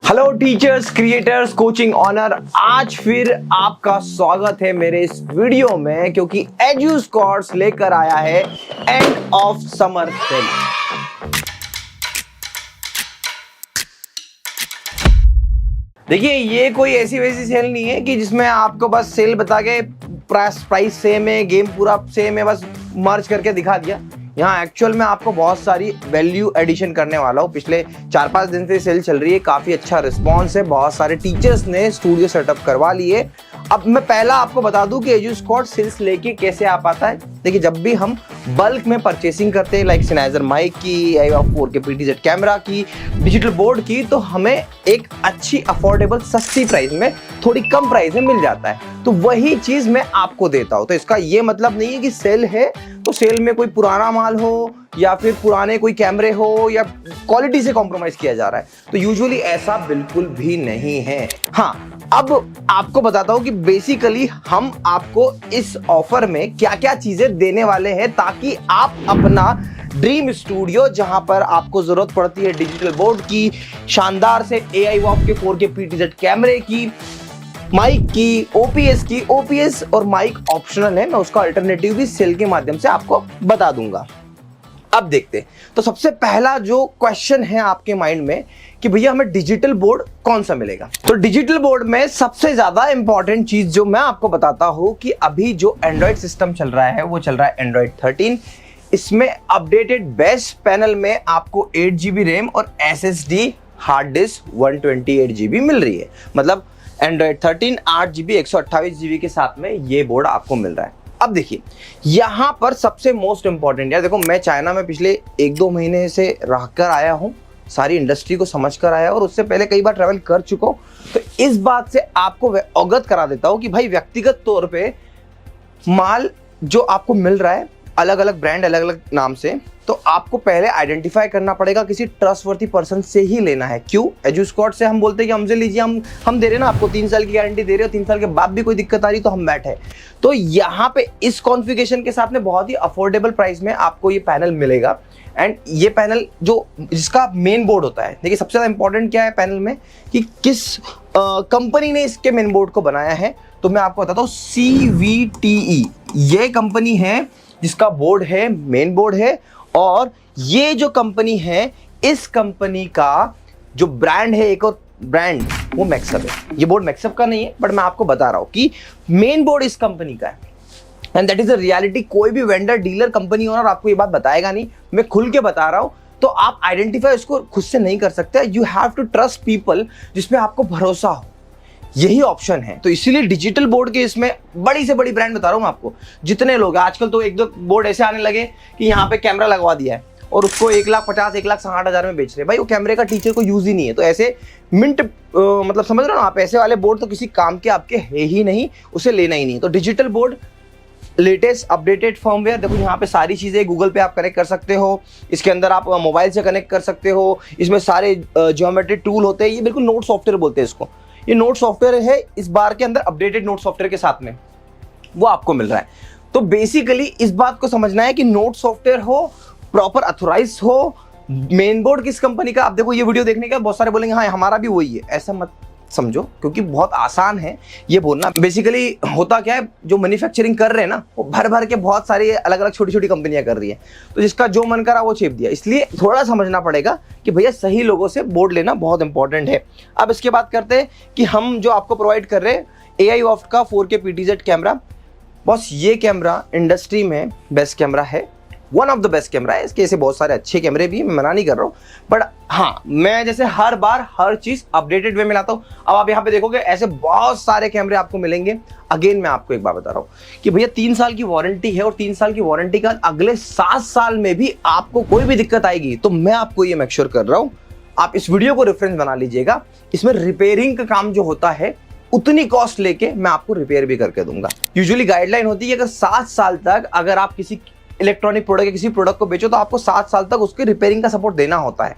Hello teachers, creators, coaching owner, आज फिर आपका स्वागत है मेरे इस वीडियो में, क्योंकि एजुस्कॉर्स लेकर आया है एंड ऑफ समर सेल। देखिए, ये कोई ऐसी वैसी सेल नहीं है कि जिसमें आपको बस सेल बता के प्राइस सेम है, गेम पूरा सेम है, बस मर्ज करके दिखा दिया। यहाँ एक्चुअल में आपको बहुत सारी वैल्यू एडिशन करने वाला हूँ। पिछले 4-5 दिन से सेल चल रही है, काफी अच्छा रिस्पॉन्स है, बहुत सारे टीचर्स ने स्टूडियो सेटअप करवा लिए। अब मैं पहला आपको बता दूं कि एजुस्कॉर्स सेल्स लेके कैसे आ पाता है। देखिए, जब भी हम बल्क में परचेसिंग करते हैं, लाइक Sennheiser माइक की, AI 4K PTZ कैमरा की, डिजिटल बोर्ड की, तो हमें एक अच्छी अफोर्डेबल सस्ती प्राइस में, थोड़ी कम प्राइस में मिल जाता है। तो वही चीज मैं आपको देता हूं। तो इसका ये मतलब नहीं है कि सेल है तो सेल में कोई पुराना माल हो या फिर पुराने कोई कैमरे हो या क्वालिटी से कॉम्प्रोमाइज किया जा रहा है। तो यूजुअली ऐसा बिल्कुल भी नहीं है। हाँ, अब आपको बताता हूं कि बेसिकली हम आपको इस ऑफर में क्या क्या चीजें देने वाले हैं, ताकि आप अपना ड्रीम स्टूडियो, जहां पर आपको जरूरत पड़ती है डिजिटल बोर्ड की, शानदार से AI के 4K PTZ कैमरे की, माइक की, ओपीएस और माइक ऑप्शनल है, मैं उसका अल्टरनेटिव भी सेल के माध्यम से आपको बता दूंगा। अब देखते, तो सबसे पहला जो क्वेश्चन है आपके माइंड में कि भैया हमें डिजिटल बोर्ड कौन सा मिलेगा। तो डिजिटल बोर्ड में सबसे ज्यादा इंपॉर्टेंट चीज जो मैं आपको बताता हूं कि अभी जो एंड्रॉइड सिस्टम चल रहा है वो चल रहा है एंड्रॉइड 13। इसमें अपडेटेड बेस्ट पैनल में आपको 8GB रैम और SSD हार्ड डिस्क 128GB मिल रही है। मतलब एंड्रॉइड 13 8GB 128GB के साथ में ये बोर्ड आपको मिल रहा है। अब देखिए, यहां पर सबसे मोस्ट इंपॉर्टेंट, यार देखो, मैं चाइना में पिछले 1-2 महीने से रहकर आया हूं, सारी इंडस्ट्री को समझ कर आया और उससे पहले कई बार ट्रैवल कर चुका हूं। तो इस बात से आपको अवगत करा देता हूं कि भाई व्यक्तिगत तौर पे माल जो आपको मिल रहा है, अलग अलग ब्रांड, अलग अलग नाम से, तो आपको पहले आइडेंटिफाई करना पड़ेगा, किसी ट्रस्टवर्थी पर्सन से ही लेना है। क्यों? एजुस्कॉर्स से हम बोलते हैं कि हमसे लीजिए, हम दे रहे हैं ना आपको, 3 साल की गारंटी दे रहे हो, 3 साल के बाद भी कोई दिक्कत आ रही तो हम बैठे। तो यहाँ पे इस कॉन्फ़िगरेशन के साथ में बहुत ही अफोर्डेबल प्राइस में आपको ये पैनल मिलेगा। एंड ये पैनल जो जिसका मेन बोर्ड होता है, देखिए सबसे ज़्यादा इंपॉर्टेंट क्या है पैनल में कि किस कंपनी ने इसके मेन बोर्ड को बनाया है। तो मैं आपको बताता हूँ, CVTE ये कंपनी है जिसका बोर्ड है, मेन बोर्ड है। और ये जो कंपनी है, इस कंपनी का जो ब्रांड है, एक और ब्रांड, वो मैक्सअप है। ये बोर्ड मैक्सअप का नहीं है, बट मैं आपको बता रहा हूं कि मेन बोर्ड इस कंपनी का है। And that is a reality. कोई भी वेंडर, डीलर, कंपनी ओनर आपको ये बात बताएगा नहीं, मैं खुल के बता रहा हूं। तो आप आइडेंटिफाई इसको खुद से नहीं कर सकते। You have to trust people जिसमें आपको भरोसा हो, यही ऑप्शन है। तो इसीलिए डिजिटल बोर्ड के इसमें बड़ी से बड़ी ब्रांड बता रहा हूं आपको। जितने लोग आजकल, तो 1-2 बोर्ड ऐसे आने लगे कि यहाँ पे कैमरा लगवा दिया है और उसको 1,50,000 1,60,000 में बेच रहे हैं। भाई वो कैमरे का टीचर को यूज ही नहीं है। तो ऐसे मिंट मतलब समझ रहे हो ना आप, ऐसे वाले बोर्ड तो किसी काम के आपके है ही नहीं, उसे लेना ही नहीं। तो digital board, latest updated firmware, देखो यहाँ पे सारी चीजें गूगल पे आप कनेक्ट कर सकते हो, इसके अंदर आप मोबाइल से कनेक्ट कर सकते हो, इसमें सारे ज्योमेट्री टूल होते हैं। ये बिल्कुल नोट सॉफ्टवेयर बोलते हैं इसको। ये नोट सॉफ्टवेयर है, इस बार के अंदर अपडेटेड नोट सॉफ्टवेयर के साथ में वो आपको मिल रहा है। तो बेसिकली इस बात को समझना है कि नोट सॉफ्टवेयर हो, प्रॉपर अथोराइज हो, मेन बोर्ड किस कंपनी का। आप देखो, ये वीडियो देखने का बहुत सारे बोलेंगे हाँ हमारा भी वही है, ऐसा मत समझो, क्योंकि बहुत आसान है ये बोलना। बेसिकली होता क्या है, जो मैन्युफैक्चरिंग कर रहे हैं ना, वो भर भर के बहुत सारी अलग अलग छोटी छोटी कंपनियां कर रही है। तो जिसका जो मन करा वो छेप दिया। इसलिए थोड़ा समझना पड़ेगा कि भैया सही लोगों से बोर्ड लेना बहुत इंपॉर्टेंट है। अब इसके बाद करते हैं कि हम जो आपको प्रोवाइड कर रहे हैं AI का 4K PTZ कैमरा। बस ये कैमरा इंडस्ट्री में बेस्ट कैमरा है, one of the best camera है। इसके ऐसे बहुत सारे अच्छे कैमरे भी, मैं मना नहीं कर रहा हूँ, बट हाँ, मैं जैसे हर बार हर चीज अपडेटेड वे में लाता हूँ। अब आप यहाँ पे देखोगे ऐसे बहुत सारे कैमरे आपको मिलेंगे। अगेन मैं आपको एक बात बता रहा हूँ कि भैया 3 साल की वारंटी है, और 3 साल की वारंटी का अगले 7 साल में भी आपको कोई भी दिक्कत आएगी तो मैं आपको ये मेक श्योर कर रहा हूँ, आप इस वीडियो को रेफरेंस बना लीजिएगा। इसमें रिपेयरिंग का काम जो होता है, उतनी कॉस्ट लेके मैं आपको रिपेयर भी करके दूंगा। यूजुअली गाइडलाइन होती है कि अगर 7 साल तक अगर आप किसी इलेक्ट्रॉनिक प्रोडक्ट या किसी प्रोडक्ट को बेचो तो आपको 7 साल तक उसके रिपेयरिंग का सपोर्ट देना होता है।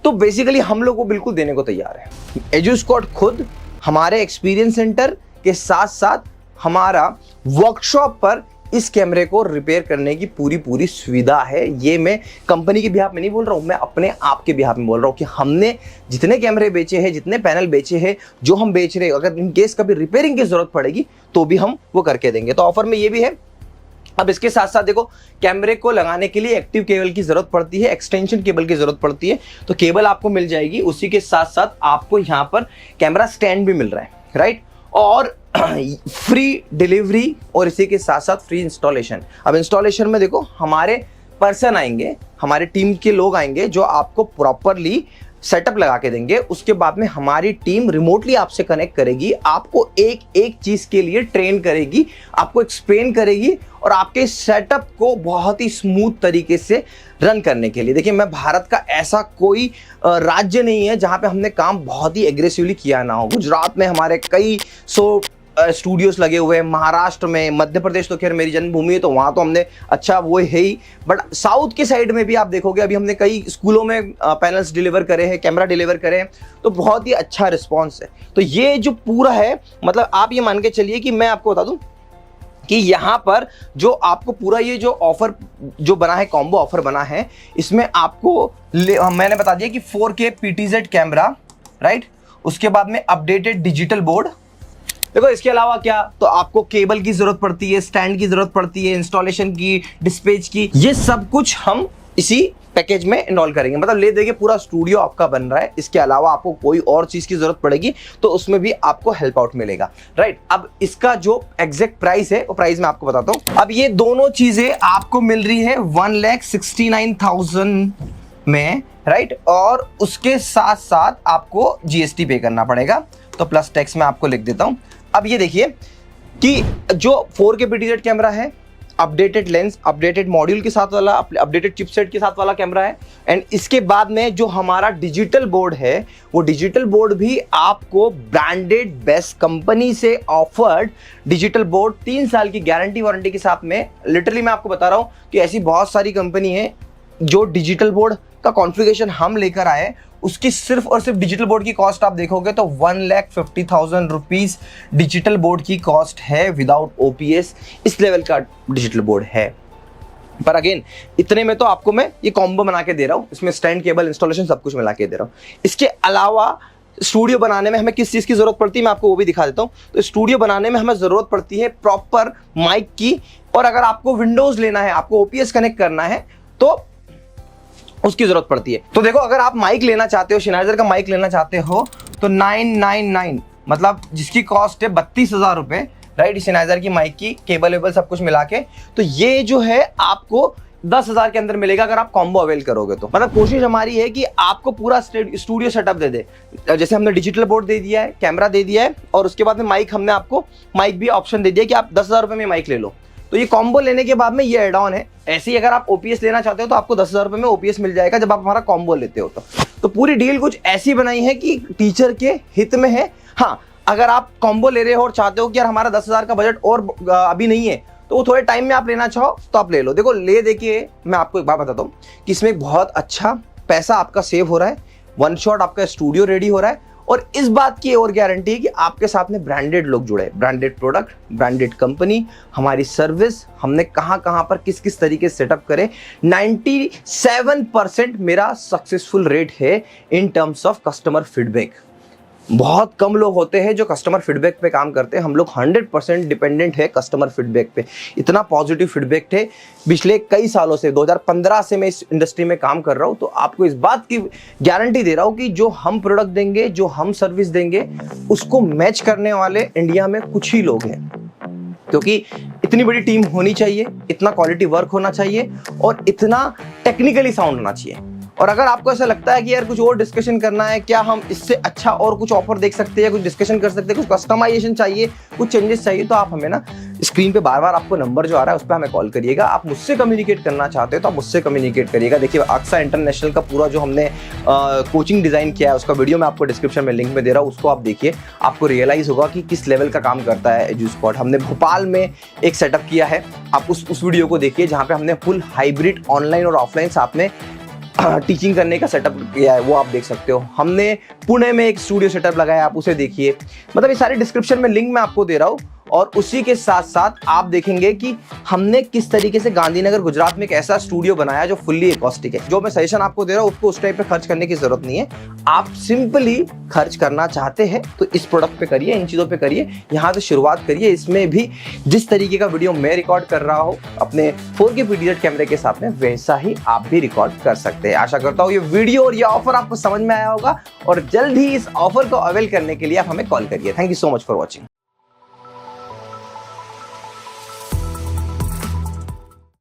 तो बेसिकली हम लोग को बिल्कुल देने को तैयार है। एजुस्कॉर्स खुद हमारे एक्सपीरियंस सेंटर के साथ साथ हमारा वर्कशॉप पर इस कैमरे को रिपेयर करने की पूरी सुविधा है। ये मैं कंपनी के बिहाफ में नहीं बोल रहा हूँ, मैं अपने आप के बिहाफ में बोल रहा हूँ कि हमने जितने कैमरे बेचे हैं, जितने पैनल बेचे हैं, जो हम बेच रहे हैं, अगर इन केस कभी रिपेयरिंग की जरूरत पड़ेगी तो भी हम वो करके देंगे। तो ऑफर में ये भी है। अब इसके साथ साथ देखो, कैमरे को लगाने के लिए एक्टिव केबल की जरूरत पड़ती है, एक्सटेंशन केबल की जरूरत पड़ती है, तो केबल आपको मिल जाएगी। उसी के साथ साथ आपको यहाँ पर कैमरा स्टैंड भी मिल रहा है, राइट, और फ्री डिलीवरी और इसी के साथ साथ फ्री इंस्टॉलेशन। अब इंस्टॉलेशन में देखो, हमारे पर्सन आएंगे, हमारे टीम के लोग आएंगे जो आपको प्रॉपरली सेटअप लगा के देंगे। उसके बाद में हमारी टीम रिमोटली आपसे कनेक्ट करेगी, आपको एक एक चीज के लिए ट्रेन करेगी, आपको एक्सप्लेन करेगी और आपके सेटअप को बहुत ही स्मूथ तरीके से रन करने के लिए। देखिए, मैं भारत का ऐसा कोई राज्य नहीं है जहां पे हमने काम बहुत ही एग्रेसिवली किया ना हो। गुजरात में हमारे कई सौ स्टूडियोज लगे हुए हैं, महाराष्ट्र में, मध्य प्रदेश तो खैर मेरी जन्मभूमि है तो वहाँ तो हमने अच्छा वो है ही, बट साउथ की साइड में भी आप देखोगे अभी हमने कई स्कूलों में पैनल्स डिलीवर करे हैं, कैमरा डिलीवर करे हैं, तो बहुत ही अच्छा रिस्पॉन्स है। तो ये जो पूरा है, मतलब आप ये मान के चलिए कि मैं आपको बता दूं कि यहाँ पर जो आपको पूरा ये जो ऑफर जो बना है, कॉम्बो ऑफर बना है, इसमें आपको मैंने बता दिया कि 4K PTZ कैमरा, राइट, उसके बाद में अपडेटेड डिजिटल बोर्ड। देखो, इसके अलावा क्या, तो आपको केबल की जरूरत पड़ती है, स्टैंड की जरूरत पड़ती है, इंस्टॉलेशन की, डिस्पैच की, ये सब कुछ हम इसी पैकेज में इनरोल करेंगे। मतलब ले देंगे, पूरा स्टूडियो आपका बन रहा है। इसके अलावा आपको कोई और चीज की जरूरत पड़ेगी तो उसमें भी आपको हेल्प आउट मिलेगा, राइट। अब इसका जो एग्जैक्ट प्राइस है वो प्राइस मैं आपको बताता हूं। अब ये दोनों चीजें आपको मिल रही है 1,69,000 में, राइट, और उसके साथ साथ आपको GST पे करना पड़ेगा, तो प्लस टैक्स में आपको लिख देता हूं। अब ये देखिए कि जो 4K PTZ कैमरा है, अपडेटेड लेंस, अपडेटेड मॉड्यूल के साथ वाला, अपडेटेड चिपसेट के साथ वाला कैमरा है, एंड इसके बाद में जो हमारा डिजिटल बोर्ड है, वो डिजिटल बोर्ड भी आपको ब्रांडेड बेस्ट कंपनी से ऑफर्ड डिजिटल बोर्ड 3 साल की गारंटी वारंटी के साथ में। लिटरली मैं आपको बता रहा हूं कि ऐसी बहुत सारी कंपनी है जो डिजिटल बोर्ड का कॉन्फ़िगरेशन हम लेकर आए, उसकी सिर्फ और सिर्फ डिजिटल बोर्ड की कॉस्ट आप देखोगे तो 1,50,000 रुपीज डिजिटल बोर्ड की कॉस्ट है विदाउट OPS। इस लेवल का डिजिटल बोर्ड है। पर अगेन, इतने में तो आपको मैं ये कॉम्बो बना के दे रहा हूँ, इसमें स्टैंड, केबल, इंस्टॉलेशन सब कुछ मिला के दे रहा हूँ। इसके अलावा स्टूडियो बनाने में हमें किस चीज़ की जरूरत पड़ती है, मैं आपको वो भी दिखा देता हूँ। तो स्टूडियो बनाने में हमें जरूरत पड़ती है प्रॉपर माइक की, और अगर आपको विंडोज लेना है, आपको OPS कनेक्ट करना है तो उसकी जरूरत पड़ती है। तो देखो, अगर आप माइक लेना चाहते हो, Sennheiser का माइक लेना चाहते हो, तो 999, मतलब जिसकी कॉस्ट है 32,000 रुपए, राइट, Sennheiser की माइक की, केबल वेबल सब कुछ मिला के, तो ये जो है आपको 10,000 के अंदर मिलेगा अगर आप कॉम्बो अवेल करोगे तो। मतलब कोशिश हमारी है कि आपको पूरा स्टूडियो सेटअप दे दे। जैसे हमने डिजिटल बोर्ड दे दिया है, कैमरा दे दिया है, और उसके बाद में माइक, हमने आपको माइक भी ऑप्शन दे दिया कि आप 10,000 रुपए में माइक ले लो। तो ये कॉम्बो लेने के बाद में ये एड ऑन है। ऐसे ही अगर आप OPS लेना चाहते हो तो आपको 10,000 रुपए में OPS मिल जाएगा जब आप हमारा कॉम्बो लेते हो तो पूरी डील कुछ ऐसी बनाई है कि टीचर के हित में है। हाँ, अगर आप कॉम्बो ले रहे हो और चाहते हो कि यार हमारा 10,000 का बजट और अभी नहीं है, तो वो थोड़े टाइम में आप लेना चाहो तो आप ले लो। देखो, ले देखिए, मैं आपको एक बात बताता हूँ कि इसमें एक बहुत अच्छा पैसा आपका सेव हो रहा है, 1 शॉट आपका स्टूडियो रेडी हो रहा है, और इस बात की और गारंटी है कि आपके साथ में ब्रांडेड लोग जुड़े, ब्रांडेड प्रोडक्ट, ब्रांडेड कंपनी, हमारी सर्विस, हमने कहां कहां पर किस किस तरीके से सेटअप करे। 97% मेरा सक्सेसफुल रेट है in terms of customer feedback. बहुत कम लोग होते हैं जो कस्टमर फीडबैक पे काम करते हैं, हम लोग 100% डिपेंडेंट है कस्टमर फीडबैक पे। इतना पॉजिटिव फीडबैक है पिछले कई सालों से, 2015 से मैं इस इंडस्ट्री में काम कर रहा हूँ, तो आपको इस बात की गारंटी दे रहा हूँ कि जो हम प्रोडक्ट देंगे, जो हम सर्विस देंगे, उसको मैच करने वाले इंडिया में कुछ ही लोग हैं। क्योंकि इतनी बड़ी टीम होनी चाहिए, इतना क्वालिटी वर्क होना चाहिए, और इतना टेक्निकली साउंड होना चाहिए। और अगर आपको ऐसा लगता है कि यार कुछ और डिस्कशन करना है, क्या हम इससे अच्छा और कुछ ऑफर देख सकते हैं, कुछ डिस्कशन कर सकते हैं, कुछ कस्टमाइजेशन चाहिए, कुछ चेंजेस चाहिए, तो आप हमें ना स्क्रीन पे बार बार आपको नंबर जो आ रहा है उस पर हमें कॉल करिएगा। आप मुझसे कम्युनिकेट करना चाहते हो तो आप मुझसे कम्युनिकेट करिएगा। देखिए, अक्सा इंटरनेशनल का पूरा जो हमने कोचिंग डिजाइन किया है, उसका वीडियो मैं आपको डिस्क्रिप्शन में लिंक में दे रहा हूँ, उसको आप देखिए, आपको रियलाइज होगा कि किस लेवल का काम करता है एजुस्पॉट। हमने भोपाल में एक सेटअप किया है, आप उस वीडियो को देखिए जहाँ पे हमने फुल हाइब्रिड ऑनलाइन और ऑफलाइन साथ में टीचिंग करने का सेटअप किया है, वो आप देख सकते हो। हमने पुणे में एक स्टूडियो सेटअप लगाया, आप उसे देखिए। मतलब ये सारे डिस्क्रिप्शन में लिंक मैं आपको दे रहा हूँ, और उसी के साथ साथ आप देखेंगे कि हमने किस तरीके से गांधीनगर गुजरात में एक ऐसा स्टूडियो बनाया जो फुल्ली एकॉस्टिक है। जो मैं सजेशन आपको दे रहा हूं उसको उस टाइप पे खर्च करने की जरूरत नहीं है। आप सिंपली खर्च करना चाहते हैं तो इस प्रोडक्ट पे करिए, इन चीजों पे करिए, यहां से शुरुआत करिए। इसमें भी जिस तरीके का वीडियो मैं रिकॉर्ड कर रहा हूं अपने 4K PTZ कैमरे के साथ में, वैसा ही आप भी रिकॉर्ड कर सकते हैं। आशा करता हूं ये वीडियो और ये ऑफर आपको समझ में आया होगा और जल्द ही इस ऑफर को अवेल करने के लिए आप हमें कॉल करिए। Thank you so much for watching.